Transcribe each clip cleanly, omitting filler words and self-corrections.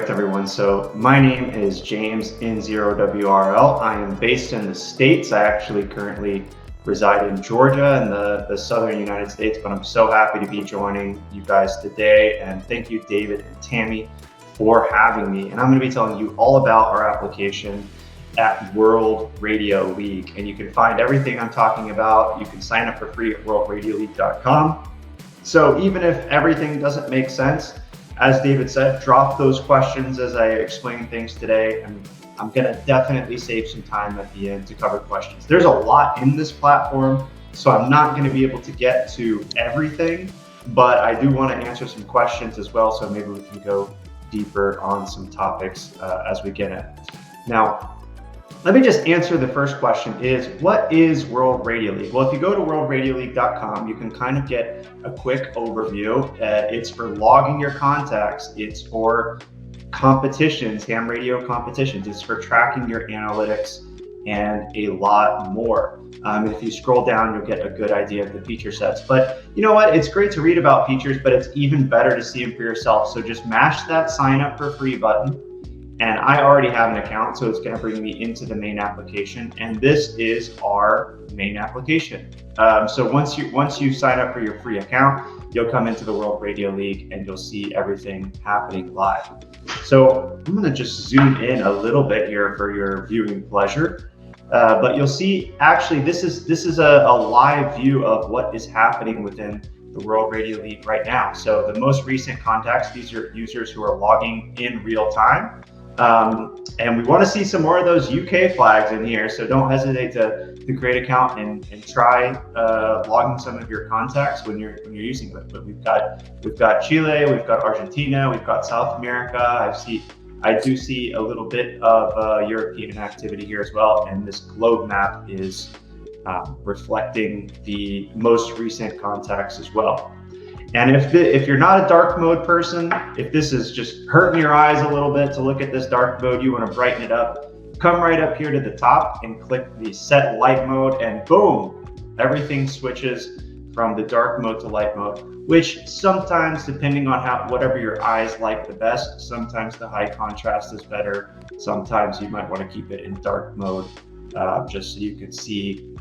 shift, everyone. So my name is James N0WRL. I am based in the States. I actually currently reside in Georgia in the southern United States, but I'm so happy to be joining you guys today. And thank you, David and Tammy, for having me. And I'm going to be telling you all about our application at World Radio League. And you can find everything I'm talking about. You can sign up for free at worldradiologue.com. So even if everything doesn't make sense, as David said, drop those questions as I explain things today, and I'm going to definitely save some time at the end to cover questions. There's a lot in this platform, so I'm not going to be able to get to everything, but I do want to answer some questions as well, so maybe we can go deeper on some topics as we get in. Now, let me just answer the first question is, what is World Radio League? Well, if you go to worldradiologue.com, you can kind of get a quick overview. It's for logging your contacts. It's for competitions, ham radio competitions. It's for tracking your analytics and a lot more. If you scroll down, you'll get a good idea of the feature sets. But you know what? It's great to read about features, but it's even better to see them for yourself. So just mash that sign up for free button. And I already have an account, so it's going to bring me into the main application. And this is our main application. So once you sign up for your free account, you'll come into the World Radio League and you'll see everything happening live. So I'm going to just zoom in a little bit here for your viewing pleasure. But you'll see, actually, this is a live view of what is happening within the World Radio League right now. So the most recent contacts, these are users who are logging in real time. And we want to see some more of those UK flags in here, so don't hesitate to create an account and try logging some of your contacts when you're using it. But we've got Chile, we've got Argentina, we've got South America. I do see a little bit of European activity here as well, and this globe map is reflecting the most recent contacts as well. And if you're not a dark mode person, if this is just hurting your eyes a little bit to look at this dark mode, you want to brighten it up, come right up here to the top and click the set light mode, and boom, everything switches from the dark mode to light mode, which sometimes, depending on whatever your eyes like the best, sometimes the high contrast is better. Sometimes you might want to keep it in dark mode, just so you can see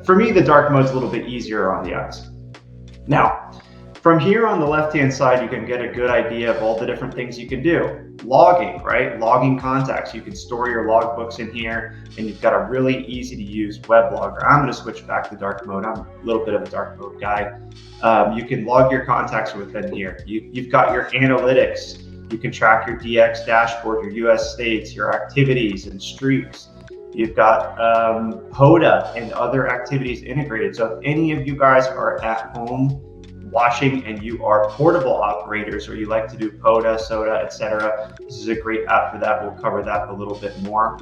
for me, the dark mode is a little bit easier on the eyes. Now, from here on the left-hand side, you can get a good idea of all the different things you can do. Logging, right? Logging contacts. You can store your logbooks in here, and you've got a really easy-to-use web logger. I'm going to switch back to dark mode. I'm a little bit of a dark mode guy. You can log your contacts within here. You've got your analytics. You can track your DX dashboard, your US states, your activities and streaks. You've got POTA and other activities integrated. So if any of you guys are at home watching and you are portable operators, or you like to do POTA, SOTA, etc., this is a great app for that. We'll cover that a little bit more.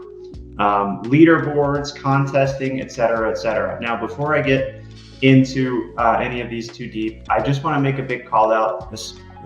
Leaderboards, contesting, etc., etc. Now, before I get into any of these too deep, I just want to make a big call out,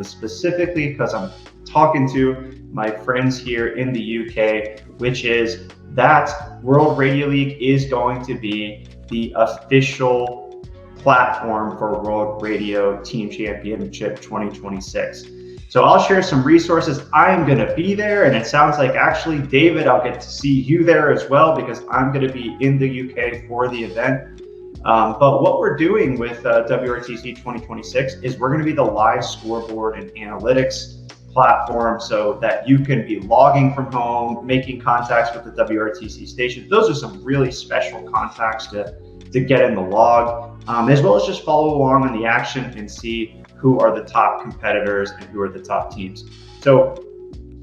specifically because I'm talking to my friends here in the UK, which is that World Radio League is going to be the official platform for World Radio Team Championship 2026. So I'll share some resources. I am going to be there, and it sounds like actually, David, I'll get to see you there as well, because I'm going to be in the UK for the event. But what we're doing with WRTC 2026 is we're going to be the live scoreboard and analytics platform, so that you can be logging from home, making contacts with the WRTC stations. Those are some really special contacts to get in the log, as well as just follow along on the action and see who are the top competitors and who are the top teams. So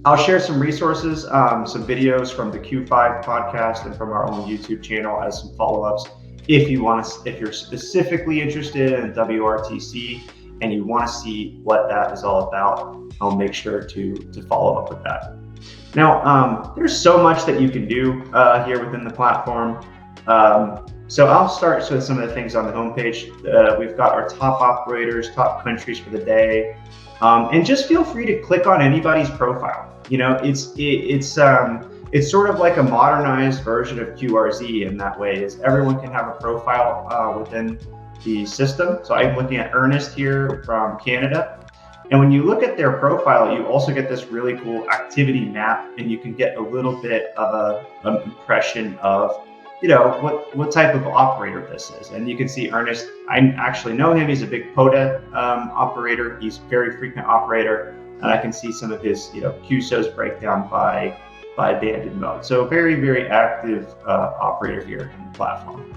I'll share some resources, some videos from the Q5 podcast and from our own YouTube channel as some follow-ups. If you're specifically interested in WRTC and you want to see what that is all about, I'll make sure to follow up with that. Now, there's so much that you can do here within the platform. So I'll start with some of the things on the homepage. We've got our top operators, top countries for the day, and just feel free to click on anybody's profile. You know, it's sort of like a modernized version of QRZ in that way, is everyone can have a profile within the system. So I'm looking at Ernest here from Canada. And when you look at their profile, you also get this really cool activity map, and you can get a little bit of an impression of, you know, what type of operator this is. And you can see Ernest, I actually know him. He's a big POTA operator. He's a very frequent operator. And I can see some of his, you know, QSOs breakdown by abandoned mode. So very, very active operator here in the platform.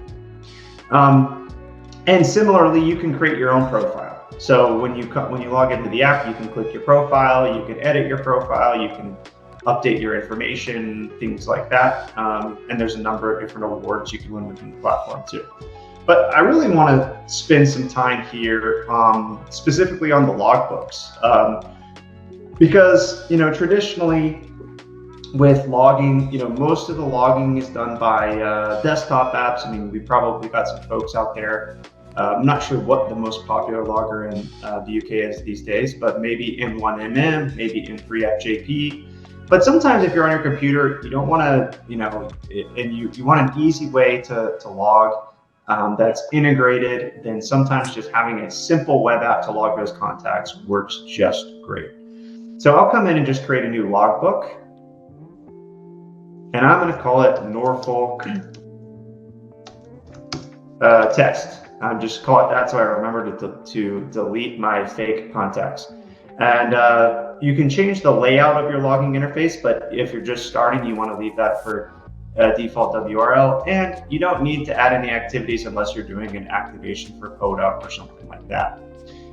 And similarly, you can create your own profile. So when you log into the app, you can click your profile, you can edit your profile, you can update your information, things like that. And there's a number of different awards you can win within the platform too. But I really want to spend some time here specifically on the logbooks. Because, you know, traditionally with logging, you know, most of the logging is done by desktop apps. I mean, we probably got some folks out there. I'm not sure what the most popular logger in the UK is these days, but maybe M1MM, maybe M3FJP. But sometimes if you're on your computer, you don't want to, you know, and you want an easy way to log that's integrated, then sometimes just having a simple web app to log those contacts works just great. So I'll come in and just create a new logbook. And I'm going to call it Norfolk test. Just call it that so I remember to delete my fake contacts. And you can change the layout of your logging interface, but if you're just starting, you want to leave that for default WRL. And you don't need to add any activities unless you're doing an activation for POTA or something like that.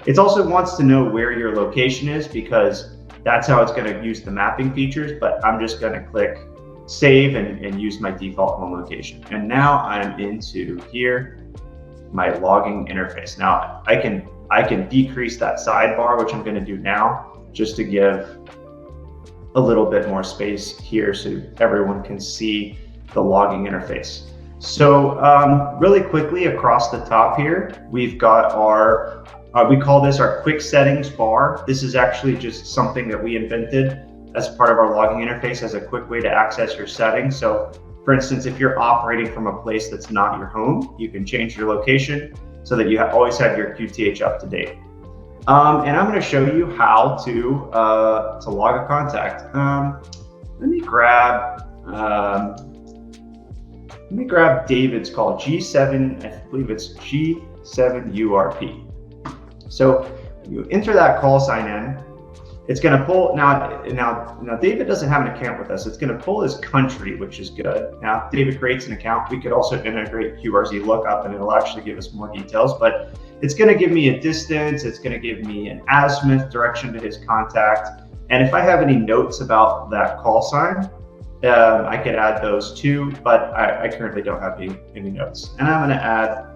It also wants to know where your location is, because that's how it's going to use the mapping features, but I'm just going to click save and use my default home location. And now I'm into here, my logging interface. Now I can decrease that sidebar, which I'm going to do now, just to give a little bit more space here so everyone can see the logging interface. So really quickly across the top here, we've got our, we call this our quick settings bar. This is actually just something that we invented as part of our logging interface as a quick way to access your settings. So for instance, if you're operating from a place that's not your home, you can change your location so that you always have your QTH up to date. And I'm going to show you how to log a contact. Let me grab David's call, G7, I believe it's G7URP. So you enter that call sign in. It's going to pull, now David doesn't have an account with us. It's going to pull his country, which is good. Now, if David creates an account, we could also integrate QRZ lookup and it'll actually give us more details, but it's going to give me a distance. It's going to give me an azimuth direction to his contact. And if I have any notes about that call sign, I could add those too, but I currently don't have any notes. And I'm going to add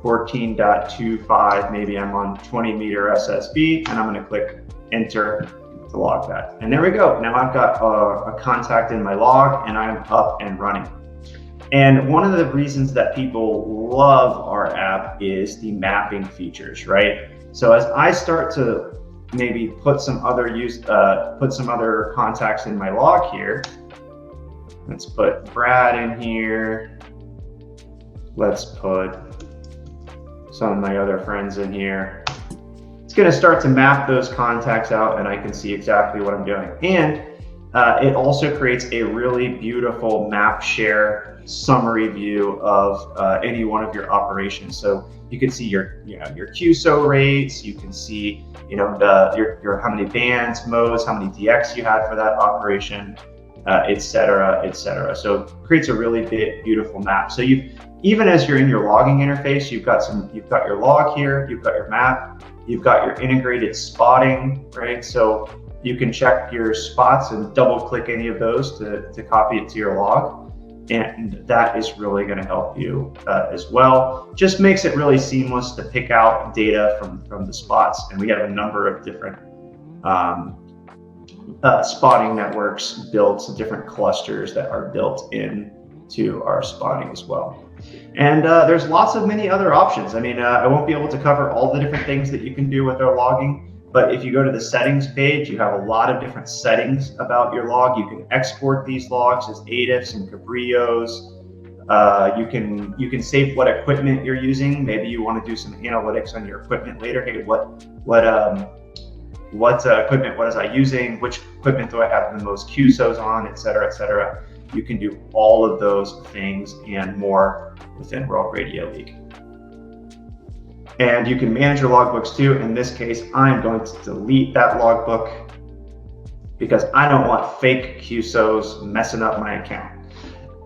14.25, maybe I'm on 20 meter SSB, and I'm going to click enter to log that. And there we go. Now I've got a contact in my log and I'm up and running. And one of the reasons that people love our app is the mapping features, right? So as I start to maybe put some other contacts in my log here, let's put Brad in here. Let's put some of my other friends in here. It's going to start to map those contacts out and I can see exactly what I'm doing. And it also creates a really beautiful map share summary view of any one of your operations. So you can see your QSO rates, you can see your how many bands, modes, how many DX you had for that operation, et cetera, et cetera. So it creates a really beautiful map. So even as you're in your logging interface, you've got your log here, you've got your map, you've got your integrated spotting, right? So you can check your spots and double click any of those to copy it to your log. And that is really going to help you as well. Just makes it really seamless to pick out data from the spots. And we have a number of different spotting networks built, different clusters that are built into our spotting as well. And there's many other options. I mean, I won't be able to cover all the different things that you can do with our logging, but if you go to the settings page, you have a lot of different settings about your log. You can export these logs as ADIFs and Cabrillos. You can save what equipment you're using. Maybe you want to do some analytics on your equipment later. Hey, what what equipment was I using, which equipment do I have the most QSOs on, et cetera, et cetera. You can do all of those things and more within World Radio League. And you can manage your logbooks too. In this case, I'm going to delete that logbook because I don't want fake QSOs messing up my account.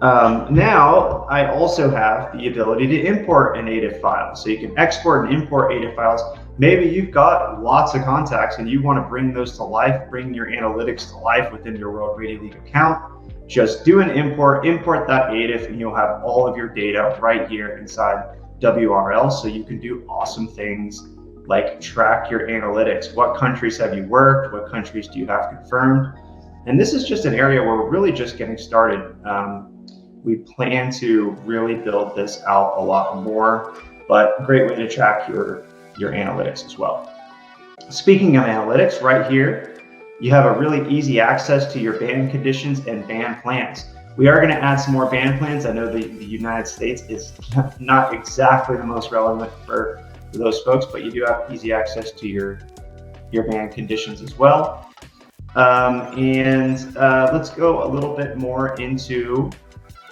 Now, I also have the ability to import an ATIF file. So you can export and import ATIF files. Maybe you've got lots of contacts and you want to bring those to life, bring your analytics to life within your World Radio League account. Just do an import that ATIF, and you'll have all of your data right here inside WRL. So you can do awesome things like track your analytics. What countries have you worked? What countries do you have confirmed? And this is just an area where we're really just getting started. We plan to really build this out a lot more, but great way to track your analytics as well. Speaking of analytics, right here, you have a really easy access to your band conditions and band plans. We are going to add some more band plans. I know the United States is not exactly the most relevant for those folks, but you do have easy access to your band conditions as well. Let's go a little bit more into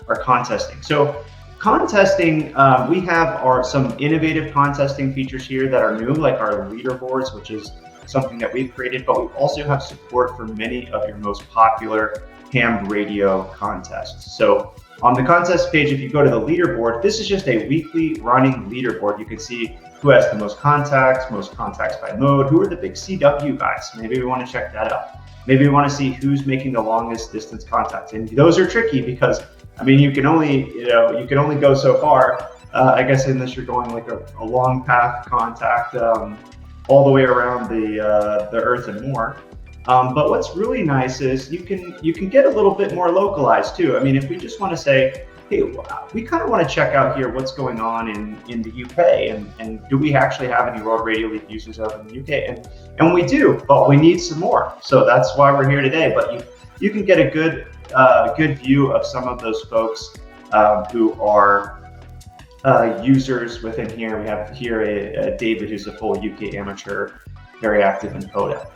our contesting. So contesting, we have some innovative contesting features here that are new, like our leaderboards, which is something that we've created, but we also have support for many of your most popular ham radio contests. So on the contest page, if you go to the leaderboard, this is just a weekly running leaderboard. You can see who has the most contacts by mode, who are the big CW guys. Maybe we want to check that out. Maybe we want to see who's making the longest distance contacts. And those are tricky because, I mean, you can only go so far, I guess, unless you're going like a long path contact all the way around the Earth and more. But what's really nice is you can get a little bit more localized too. I mean, if we just want to say, hey, we kind of want to check out here what's going on in the UK, and do we actually have any World Radio League users over in the UK? And we do, but we need some more. So that's why we're here today. But you can get a good view of some of those folks who are users within here. We have here a David, who's a full UK amateur, very active in POTA.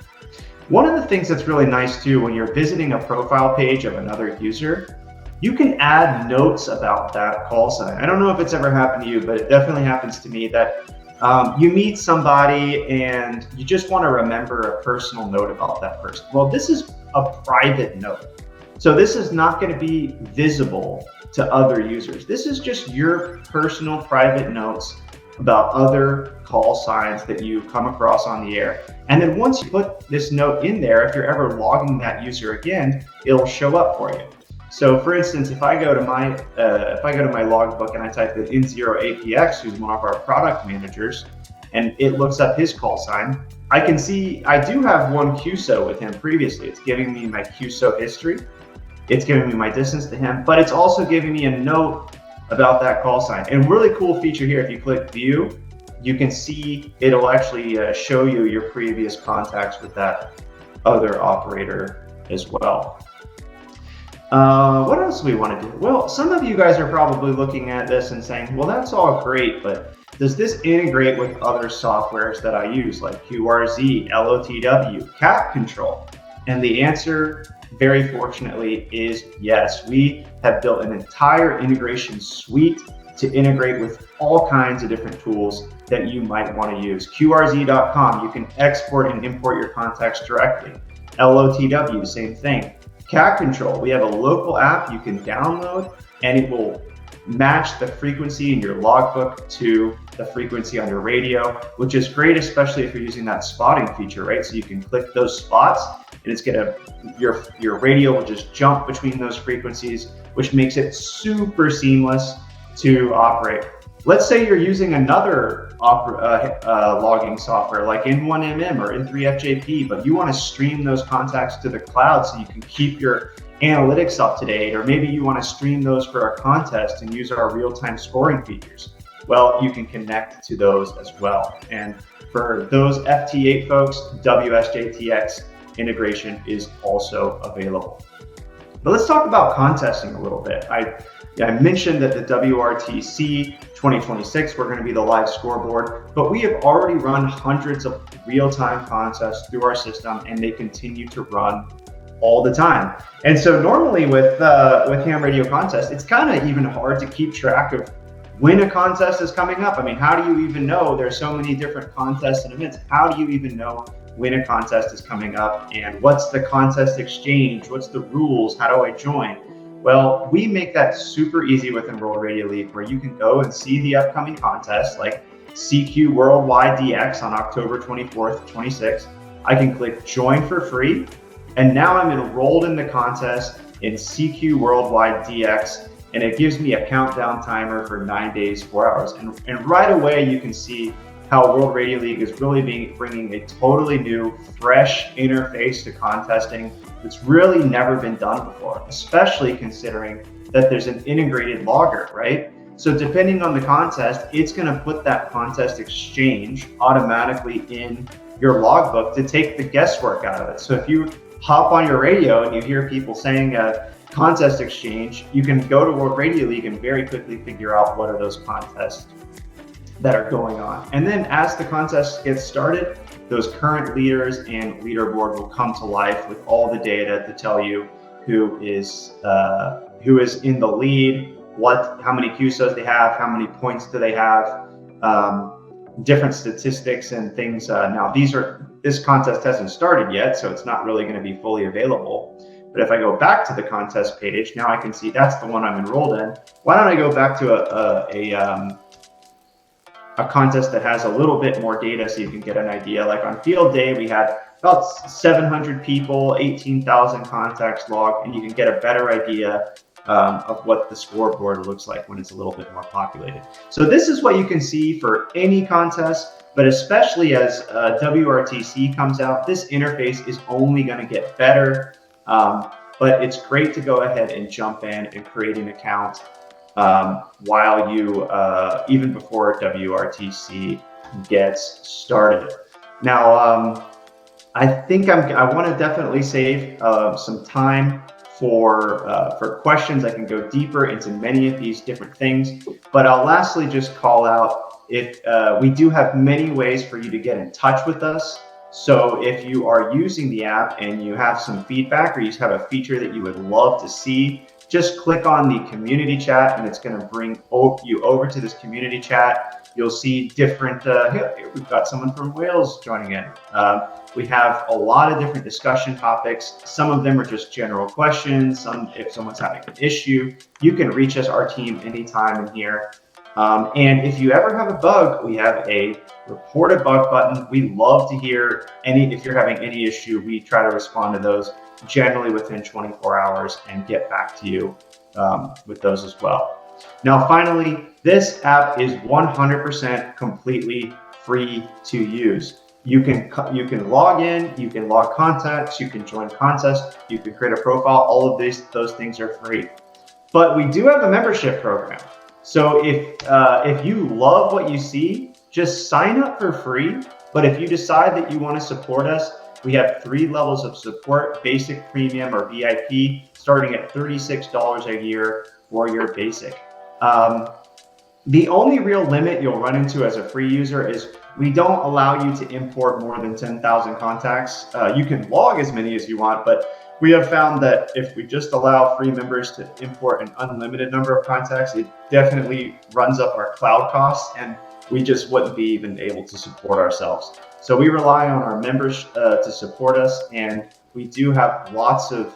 One of the things that's really nice too, when you're visiting a profile page of another user, you can add notes about that call sign. I don't know if it's ever happened to you, but it definitely happens to me that you meet somebody and you just want to remember a personal note about that person. Well, this is a private note. So this is not going to be visible to other users. This is just your personal private notes about other call signs that you come across on the air. And then once you put this note in there, if you're ever logging that user again, it'll show up for you. So for instance, if I go to my logbook and I type in N0WRL, who's one of our product managers, and it looks up his call sign, I can see I do have one QSO with him previously. It's giving me my QSO history. It's giving me my distance to him, but it's also giving me a note about that call sign. And really cool feature here, if you click view, you can see it'll actually show you your previous contacts with that other operator as well. What else do we want to do? Well, some of you guys are probably looking at this and saying, well, that's all great, but does this integrate with other softwares that I use, like QRZ, LOTW, cat control? And the answer, very fortunately, is yes. We have built an entire integration suite to integrate with all kinds of different tools that you might want to use. QRZ.com, you can export and import your contacts directly. LOTW, same thing. Cat control, we have a local app you can download, and it will match the frequency in your logbook to the frequency on your radio, which is great, especially if you're using that spotting feature, right? So you can click those spots and it's gonna, your radio will just jump between those frequencies, which makes it super seamless to operate. Let's say you're using another logging software like N1MM or N3FJP, but you want to stream those contacts to the cloud so you can keep your analytics up to date, or maybe you want to stream those for our contest and use our real-time scoring features. Well, you can connect to those as well. And for those FT8 folks, WSJTX integration is also available. But let's talk about contesting a little bit. I mentioned that the WRTC 2026, we're going to be the live scoreboard, but we have already run hundreds of real-time contests through our system, and they continue to run all the time. And so normally with ham radio contests, it's kind of even hard to keep track of when a contest is coming up. I mean, how do you even know? There's so many different contests and events. How do you even know when a contest is coming up, and what's the contest exchange? What's the rules? How do I join? Well, we make that super easy with Enrolled Radio League, where you can go and see the upcoming contests like CQ Worldwide DX on October 24th, 26th. I can click join for free, and now I'm enrolled in the contest in CQ Worldwide DX, and it gives me a countdown timer for 9 days, 4 hours. And right away, you can see how World Radio League is really bringing a totally new, fresh interface to contesting that's really never been done before, especially considering that there's an integrated logger, right? So depending on the contest, it's going to put that contest exchange automatically in your logbook to take the guesswork out of it. So if you hop on your radio and you hear people saying a contest exchange, you can go to World Radio League and very quickly figure out what are those contests that are going on. And then as the contest gets started, those current leaders and leaderboard will come to life with all the data to tell you who is in the lead, how many QSOs they have, how many points do they have, different statistics and things. Now this contest hasn't started yet, so it's not really going to be fully available. But if I go back to the contest page, now I can see that's the one I'm enrolled in. Why don't I go back to a contest that has a little bit more data so you can get an idea. Like on field day, we had about 700 people, 18,000 contacts logged, and you can get a better idea of what the scoreboard looks like when it's a little bit more populated. So this is what you can see for any contest, but especially as WRTC comes out, this interface is only going to get better. But it's great to go ahead and jump in and create an account while you, even before WRTC gets started. Now, I think I want to definitely save some time for questions. I can go deeper into many of these different things, but I'll lastly just call out if we do have many ways for you to get in touch with us. So if you are using the app and you have some feedback or you have a feature that you would love to see, just click on the community chat and it's going to bring you over to this community chat. You'll see different, here we've got someone from Wales joining in. We have a lot of different discussion topics. Some of them are just general questions. If someone's having an issue, you can reach us, our team, anytime in here. And if you ever have a bug, we have a report a bug button. We love to hear if you're having any issue, we try to respond to those generally within 24 hours and get back to you with those as well. Now, finally, this app is 100% completely free to use. You can log in, you can log contacts, you can join contests, you can create a profile. All of those things are free. But we do have a membership program. So if you love what you see, just sign up for free. But if you decide that you want to support us, we have 3 levels of support: basic, premium, or VIP, starting at $36 a year for your basic. The only real limit you'll run into as a free user is we don't allow you to import more than 10,000 contacts. You can log as many as you want, but we have found that if we just allow free members to import an unlimited number of contacts, it definitely runs up our cloud costs, and we just wouldn't be even able to support ourselves. So we rely on our members to support us, and we do have lots of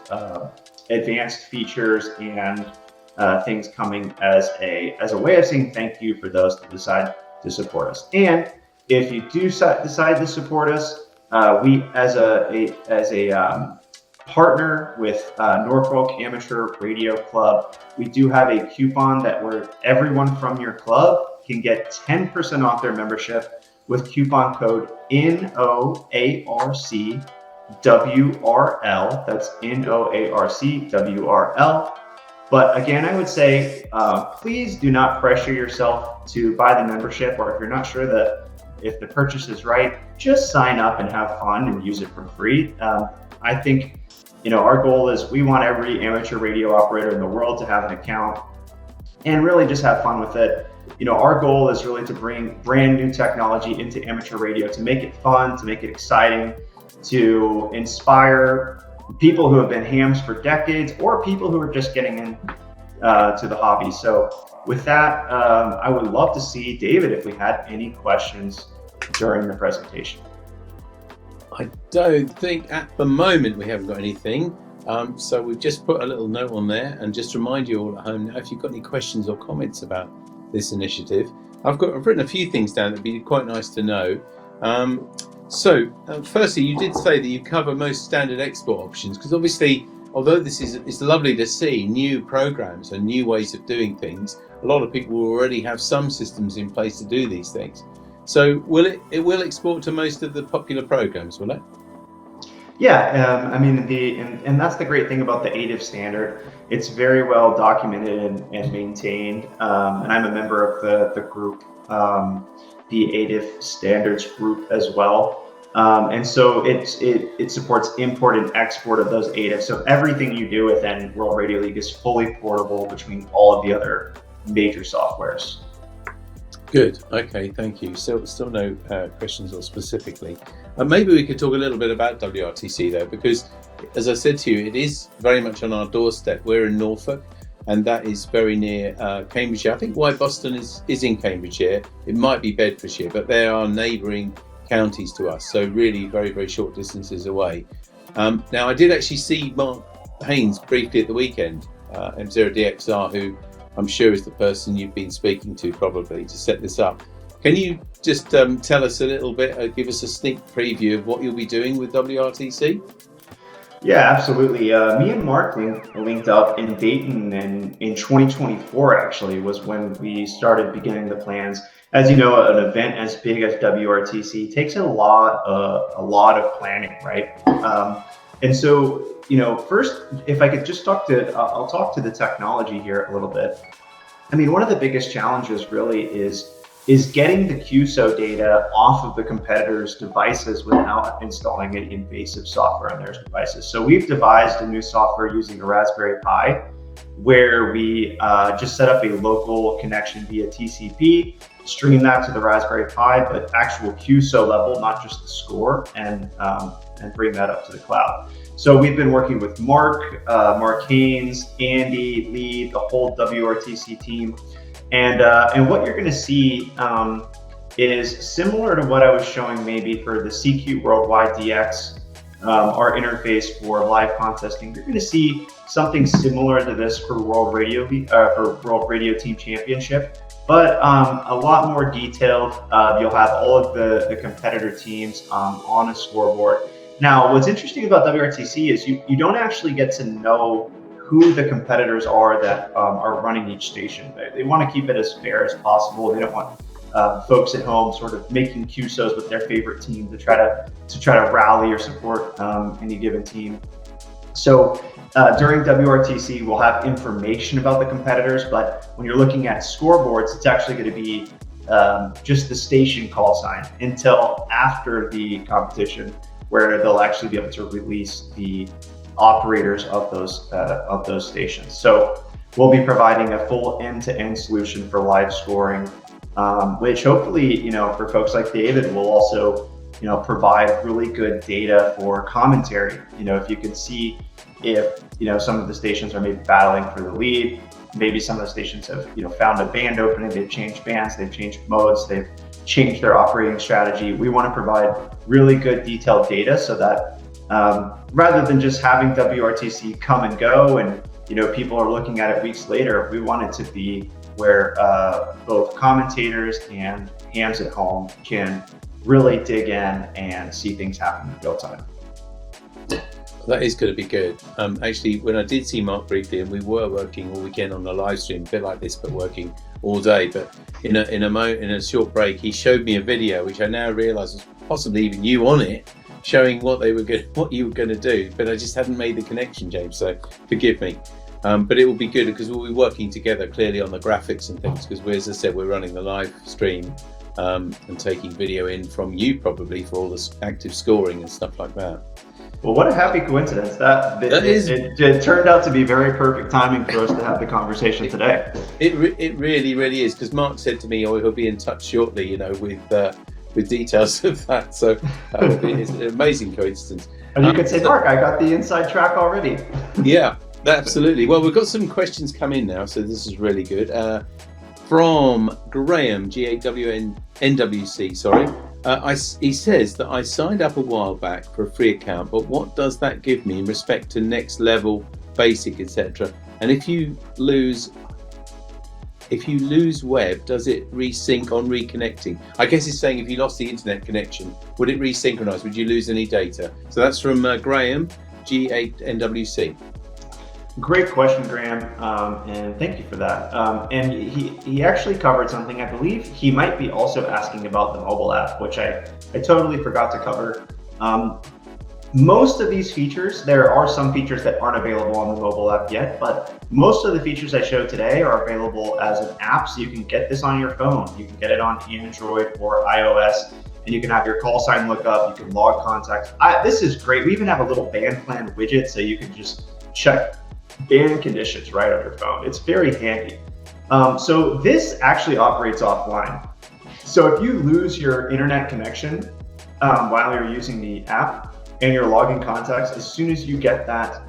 advanced features and things coming as a way of saying thank you for those that decide to support us. And if you do decide to support us, we as a partner with Norfolk Amateur Radio Club, we do have a coupon where everyone from your club can get 10% off their membership with coupon code NOARC-WRL. That's NOARC-WRL. But again, I would say, please do not pressure yourself to buy the membership, or if you're not sure if the purchase is right, just sign up and have fun and use it for free. I think our goal is we want every amateur radio operator in the world to have an account and really just have fun with it. Our goal is really to bring brand new technology into amateur radio, to make it fun, to make it exciting, to inspire people who have been hams for decades or people who are just getting in to the hobby. So with that, I would love to see, David, if we had any questions during the presentation. I don't think at the moment we haven't got anything. So we've just put a little note on there, and just remind you all at home now, if you've got any questions or comments about this initiative. I've written a few things down that'd be quite nice to know. Firstly, you did say that you cover most standard export options, because obviously, although it's lovely to see new programs and new ways of doing things, a lot of people will already have some systems in place to do these things. So it will export to most of the popular programs, will it? Yeah, and that's the great thing about the ATIF standard. It's very well documented and maintained, and I'm a member of the group, the ATIF standards group as well. And so it supports import and export of those ATIFs. So everything you do within World Radio League is fully portable between all of the other major softwares. Good. Okay. Thank you. Still no questions or specifically. Maybe we could talk a little bit about WRTC though, because as I said to you, it is very much on our doorstep. We're in Norfolk, and that is very near Cambridgeshire. I think why Boston is in Cambridgeshire. It might be Bedfordshire, but they are neighbouring counties to us, so really very, very short distances away. Now, I did actually see Mark Haynes briefly at the weekend, M0DXR, who I'm sure is the person you've been speaking to probably to set this up. Can you just tell us a little bit, give us a sneak preview of what you'll be doing with WRTC? Yeah, absolutely. Me and Mark linked up in Dayton, and in 2024 actually was when we started beginning the plans. As you know, an event as big as WRTC takes a lot of planning, right? And so, first, if I could just I'll talk to the technology here a little bit. I mean, one of the biggest challenges really is getting the QSO data off of the competitors' devices without installing any invasive software on their devices. So we've devised a new software using a Raspberry Pi, where we just set up a local connection via TCP, stream that to the Raspberry Pi, but actual QSO level, not just the score, and bring that up to the cloud. So we've been working with Mark Haynes, Andy, Lee, the whole WRTC team. And what you're going to see is similar to what I was showing maybe for the CQ Worldwide DX, our interface for live contesting. You're going to see something similar to this for World Radio Team Championship, but a lot more detailed. You'll have all of the competitor teams on a scoreboard. Now, what's interesting about WRTC is you don't actually get to know who the competitors are that are running each station. They want to keep it as fair as possible. They don't want folks at home sort of making QSOs with their favorite team to try to rally or support any given team. So during WRTC, we'll have information about the competitors, but when you're looking at scoreboards, it's actually going to be just the station call sign until after the competition, where they'll actually be able to release the operators of those stations. So we'll be providing a full end-to-end solution for live scoring, which hopefully, for folks like David, will also, provide really good data for commentary. If you can see if, some of the stations are maybe battling for the lead, maybe some of the stations have, found a band opening, they've changed bands, they've changed modes, they've changed their operating strategy. We want to provide really good detailed data so that rather than just having WRTC come and go and people are looking at it weeks later, we want it to be where both commentators and hams at home can really dig in and see things happen in real time. That is going to be good. Actually, when I did see Mark briefly, and we were working all weekend on the live stream, a bit like this, but working all day. But in a short break, he showed me a video, which I now realise was possibly even you on it, showing what you were going to do. But I just hadn't made the connection, James. So forgive me. But it will be good because we'll be working together clearly on the graphics and things. Because as I said, we're running the live stream and taking video in from you probably for all the active scoring and stuff like that. Well, what a happy coincidence. It turned out to be very perfect timing for us to have the conversation today. It really, really is, because Mark said to me, he'll be in touch shortly, with details of that. So it's an amazing coincidence. And you could say, Mark, I got the inside track already. Yeah, absolutely. Well, we've got some questions come in now, so this is really good. From Graham, GAWNWC, sorry. He says that I signed up a while back for a free account, but what does that give me in respect to next level, basic, etc.? And if you lose web, does it resync on reconnecting? I guess it's saying if you lost the internet connection, would it resynchronize? Would you lose any data? So that's from Graham, G8NWC. Great question, Graham, and thank you for that. And he actually covered something. I believe he might be also asking about the mobile app, which I totally forgot to cover. Most of these features, there are some features that aren't available on the mobile app yet, but most of the features I showed today are available as an app, so you can get this on your phone. You can get it on Android or iOS, and you can have your call sign lookup, you can log contacts. This is great. We even have a little band plan widget, so you can just check band conditions right on your phone. It's very handy. So this actually operates offline. So if you lose your internet connection while you're using the app and you're logging contacts, as soon as you get that,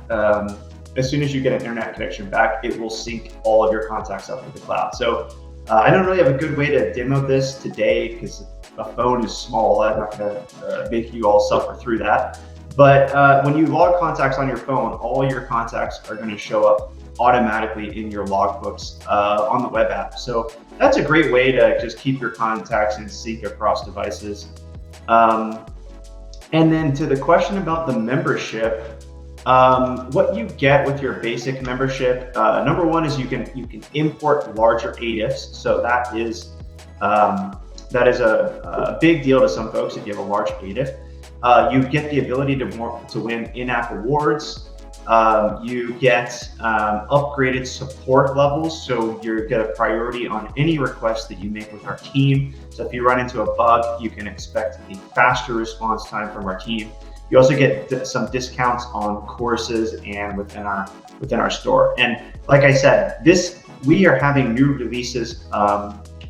as soon as you get an internet connection back, it will sync all of your contacts up to the cloud. So I don't really have a good way to demo this today because a phone is small. I'm not going to make you all suffer through that. But when you log contacts on your phone, all your contacts are going to show up automatically in your logbooks on the web app. So that's a great way to just keep your contacts in sync across devices. And then to the question about the membership, what you get with your basic membership, number one is you can import larger ADIFs. So that is a big deal to some folks if you have a large ADIF. You get the ability to win in-app awards. You get upgraded support levels, so you get a priority on any request that you make with our team. So if you run into a bug, you can expect a faster response time from our team. You also get some discounts on courses and within our store. And like I said, we are having new releases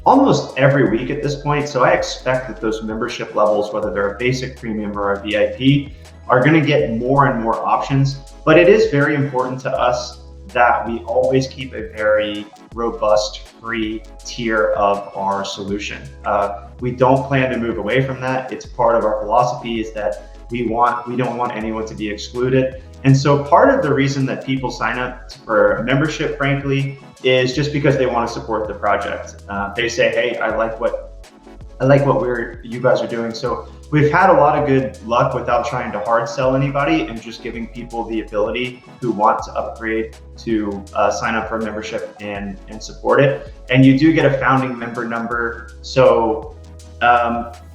almost every week at this point. So I expect that those membership levels, whether they're a basic, premium, or a VIP, are going to get more and more options. But it is very important to us that we always keep a very robust free tier of our solution. We don't plan to move away from that. It's part of our philosophy is that we don't want anyone to be excluded. And so part of the reason that people sign up for a membership, frankly, is just because they want to support the project. They say, hey, I like what you guys are doing. So we've had a lot of good luck without trying to hard sell anybody and just giving people the ability who want to upgrade to sign up for a membership and support it. And you do get a founding member number. So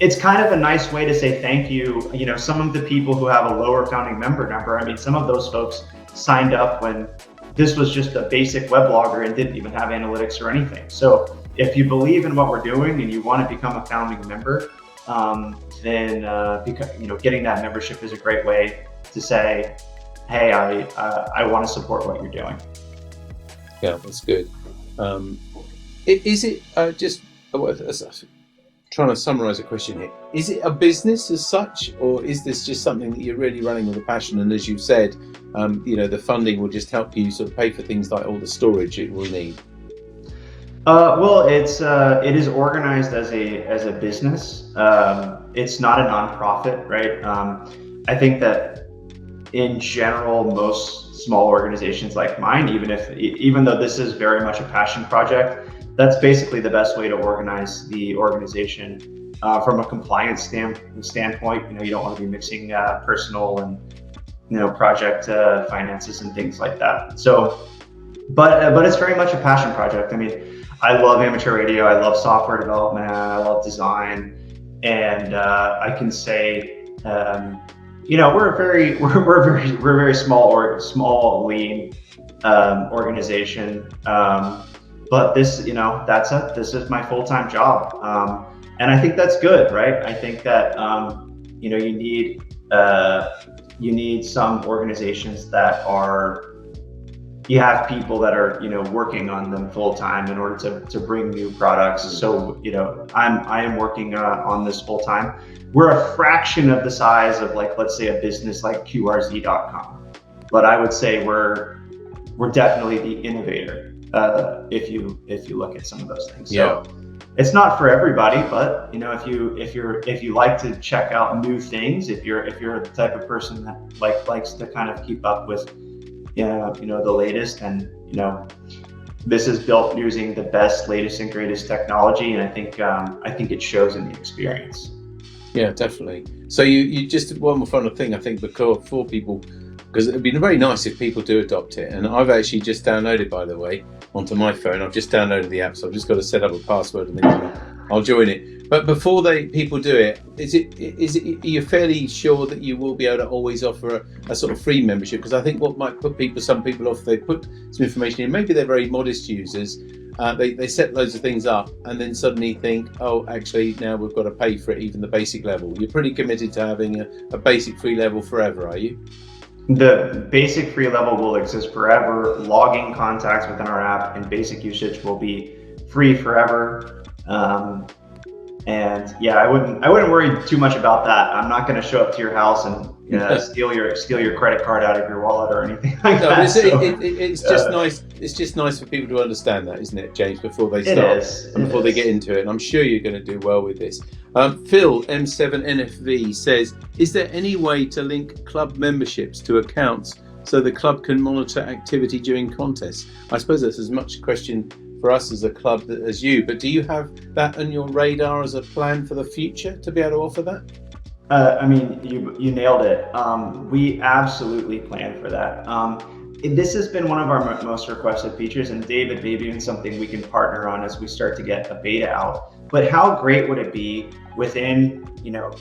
it's kind of a nice way to say thank you. You know, some of the people who have a lower founding member number, I mean, some of those folks signed up when this was just a basic weblogger and didn't even have analytics or anything. So if you believe in what we're doing and you want to become a founding member, then getting that membership is a great way to say, hey, I want to support what you're doing. Yeah, that's good. Is it trying to summarize a question here? Is it a business as such, or is this just something that you're really running with a passion? And as you said, the funding will just help you sort of pay for things like all the storage it will need. Well, it is organized as a business. It's not a nonprofit, right? I think that in general, most small organizations like mine, even though this is very much a passion project, that's basically the best way to organize the organization from a compliance standpoint. You don't want to be mixing personal and project finances and things like that. So, but it's very much a passion project. I mean, I love amateur radio. I love software development. I love design, and I can say, we're a very small, lean organization. But this is my full-time job, and I think that's good, right? I think that you need you need some organizations that you have people that are, working on them full time in order to bring new products. So, I am working on this full time. We're a fraction of the size of, like, let's say a business like QRZ.com, but I would say we're definitely the innovator if you look at some of those things. Yeah. So it's not for everybody, but if you like to check out new things, if you're the type of person that likes to kind of keep up with the latest, and this is built using the best, latest and greatest technology, and I think it shows in the experience. Yeah, definitely. So you just one more final thing, I think, for people, because it'd be very nice if people do adopt it. And I've actually just downloaded, by the way, onto my phone. I've just downloaded the app, so I've just got to set up a password and then I'll join it. But before people do it, are you fairly sure that you will be able to always offer a sort of free membership? Because I think what might put some people off, they put some information in, maybe they're very modest users, they set loads of things up and then suddenly think, oh, actually now we've got to pay for it, even the basic level. You're pretty committed to having a basic free level forever, are you? The basic free level will exist forever. Logging contacts within our app and basic usage will be free forever. And yeah, I wouldn't worry too much about that. I'm not going to show up to your house and steal your credit card out of your wallet or anything like that. It's just nice. It's just nice for people to understand that, isn't it, James? Before they start and before they get into it, and I'm sure you're going to do well with this. Phil M7NFV says, "Is there any way to link club memberships to accounts so the club can monitor activity during contests?" I suppose that's as much a question for us as a club as you, but do you have that on your radar as a plan for the future to be able to offer that? I mean, you nailed it. We absolutely plan for that. This has been one of our most requested features, and David, maybe even something we can partner on as we start to get a beta out. But how great would it be within,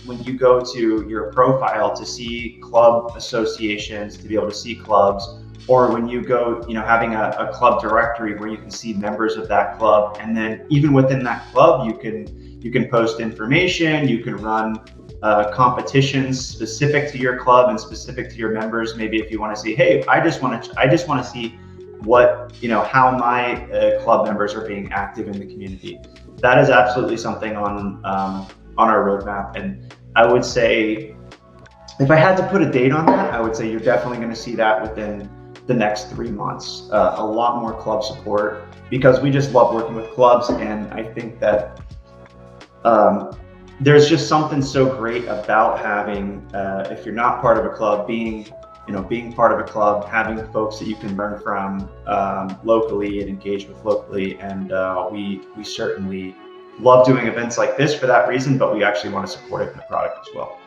when you go to your profile to see club associations, to be able to see clubs, or when you go, having a club directory where you can see members of that club, and then even within that club, you can post information, you can run competitions specific to your club and specific to your members. Maybe if you want to see, hey, I just want to see what, how my club members are being active in the community. That is absolutely something on our roadmap, and I would say, if I had to put a date on that, I would say you're definitely going to see that within the next 3 months. A lot more club support, because we just love working with clubs, and I think that there's just something so great about having, if you're not part of a club, being part of a club, having folks that you can learn from locally and engage with locally. And we certainly love doing events like this for that reason, but we actually want to support it in the product as well.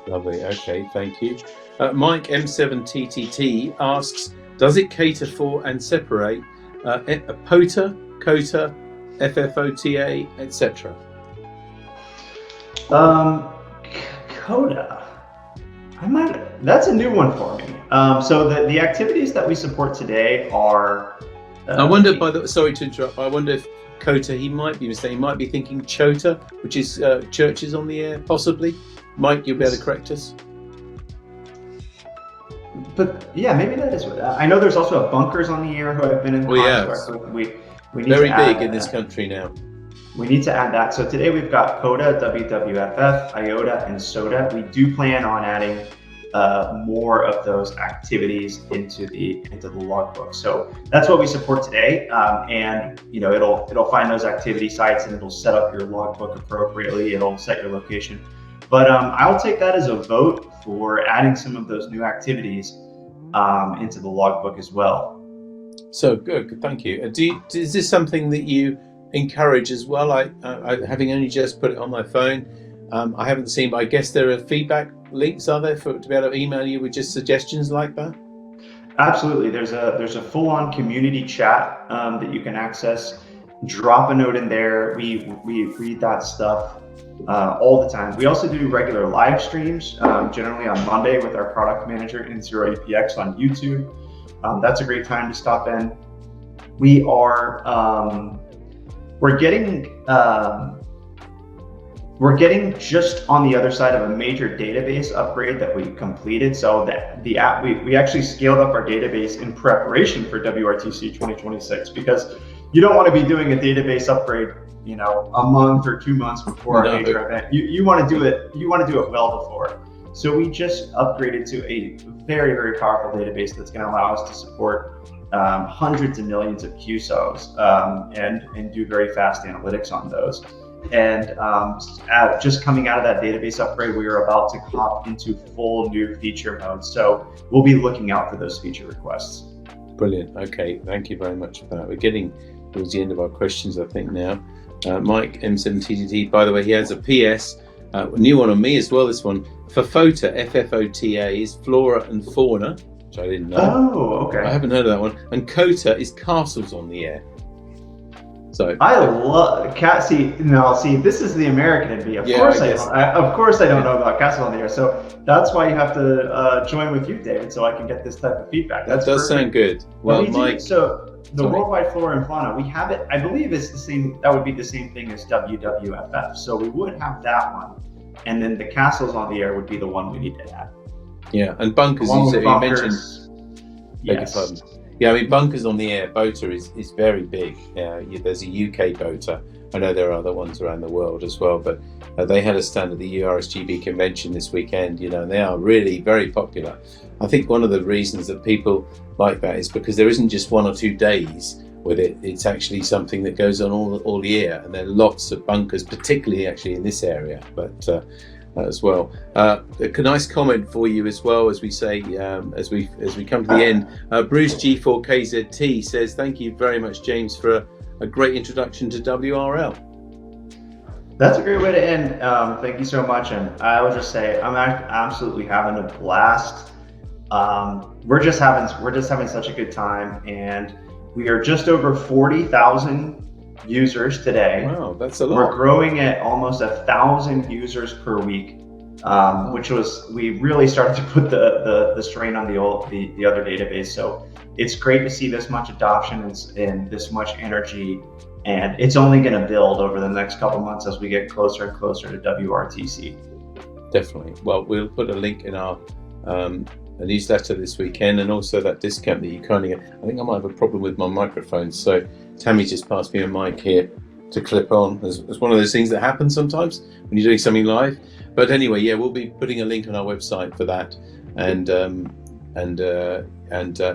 Lovely. Okay, thank you. Mike M7TTT asks, does it cater for and separate POTA, QOTA, FFOTA, etc.? QOTA. That's a new one for me. So the activities that we support today are. I wonder. Sorry to interrupt. I wonder if QOTA. He might be mistaken. He might be thinking CHOTA, which is churches on the air, possibly. Mike, you'll be able to correct us. But yeah, maybe that is what. I know there's also a bunkers on the air who have been in contact with. We need very to add big in this country now. We need to add that. So today we've got POTA, WWFF, IOTA, and SOTA. We do plan on adding more of those activities into the logbook. So that's what we support today, and it'll find those activity sites, and it'll set up your logbook appropriately. It'll set your location. But I'll take that as a vote for adding some of those new activities into the logbook as well. So good, thank you. Is this something that you encourage as well? I having only just put it on my phone, I haven't seen, but I guess there are feedback links, are there, to be able to email you with just suggestions like that? Absolutely. There's a full-on community chat that you can access. Drop a note in there. We read that stuff all the time. We also do regular live streams, generally on Monday with our product manager N0WRL on YouTube. That's a great time to stop in. We're getting we're getting just on the other side of a major database upgrade that we completed. So that the app, we actually scaled up our database in preparation for WRTC 2026, because you don't want to be doing a database upgrade, a month or 2 months before a major event. You want to do it well before. So we just upgraded to a very, very powerful database that's going to allow us to support hundreds of millions of QSOs and do very fast analytics on those. And just coming out of that database upgrade, we are about to hop into full new feature mode. So we'll be looking out for those feature requests. Brilliant. Okay, thank you very much for that. We're getting towards the end of our questions, I think, now. Mike M7TTT, by the way, he has a PS, a new one on me as well, this one. For FOTA, FFOTA, is flora and fauna, which I didn't know. Oh, okay. I haven't heard of that one. And QOTA is castles on the air. So I love see, this is the American in me. Of course I don't know about Castle on the Air. So that's why you have to join with you, David, so I can get this type of feedback. That does sound good. Well, Mike. So the Worldwide Flora and Fauna, we have it. I believe it's the same. That would be the same thing as WWFF. So we would have that one, and then the Castles on the Air would be the one we need to add. Yeah, and bunkers. You mentioned. Yes. Yeah, I mean, bunkers on the air, BOTA is very big. There's a UK BOTA. I know there are other ones around the world as well, but they had a stand at the URSGB convention this weekend, and they are really very popular. I think one of the reasons that people like that is because there isn't just 1 or 2 days with it. It's actually something that goes on all year, and there are lots of bunkers, particularly actually in this area, but as well. A nice comment for you as well, as we say, as we come to the end. Bruce G4KZT says, thank you very much, James, for a great introduction to WRL. That's a great way to end. Thank you so much. And I will just say, I'm absolutely having a blast. We're just having such a good time, and we are just over 40,000 users today. Wow, that's a lot. We're growing at almost 1,000 users per week, which we really started to put the strain on the other database. So it's great to see this much adoption and this much energy, and it's only going to build over the next couple months as we get closer and closer to WRTC. Definitely. Well, we'll put a link in our a newsletter this weekend, and also that discount that you kindly get. I think I might have a problem with my microphone, so Tammy just passed me a mic here to clip on. It's one of those things that happens sometimes when you're doing something live. But anyway, yeah, we'll be putting a link on our website for that, and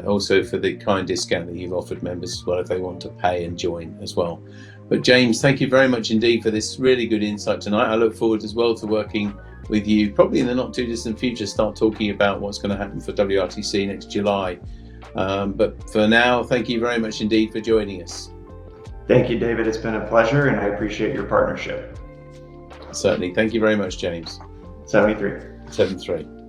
also for the kind discount that you've offered members as well if they want to pay and join as well. But James, thank you very much indeed for this really good insight tonight. I look forward as well to working with you probably in the not too distant future, start talking about what's going to happen for WRTC next July. But for now, thank you very much indeed for joining us. Thank you, David. It's been a pleasure, and I appreciate your partnership. Certainly. Thank you very much, James. 73.